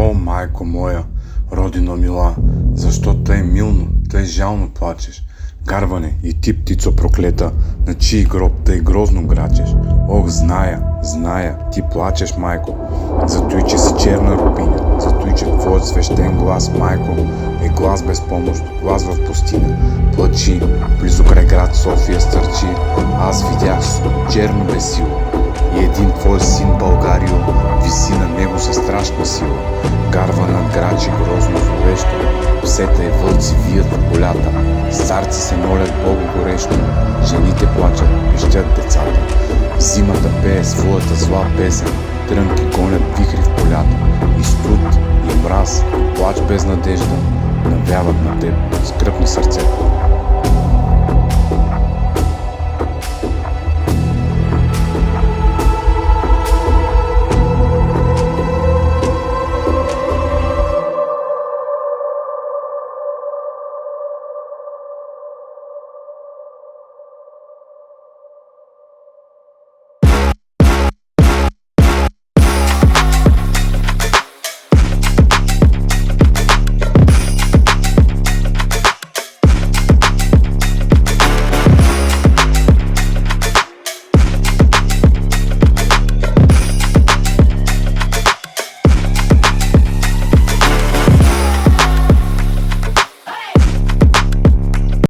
О, майко моя, родино мила, защо тъй милно, тъй жално плачеш? Гарване, и ти, птицо проклета, на чий гроб тъй грозно грачеш? Ох, зная, ти плачеш, майко, затой, че си черна рубиня, затой, че твоят свещен глас, майко, е глас без помощ, глас в пустиня. Плачи, близо край град София стърчи, аз видях черно бесило, и един твой син Българио виси на него със страшна сила. Гарва над грачи грозно зловещо, псета и вълци вият в полята, старци се молят Богу горещо, жените плачат, пищят децата. Зимата пее своята зла песен, трънки гонят вихри в полята, и студ, и мраз, плач без надежда навяват на теб скръб на сърцето.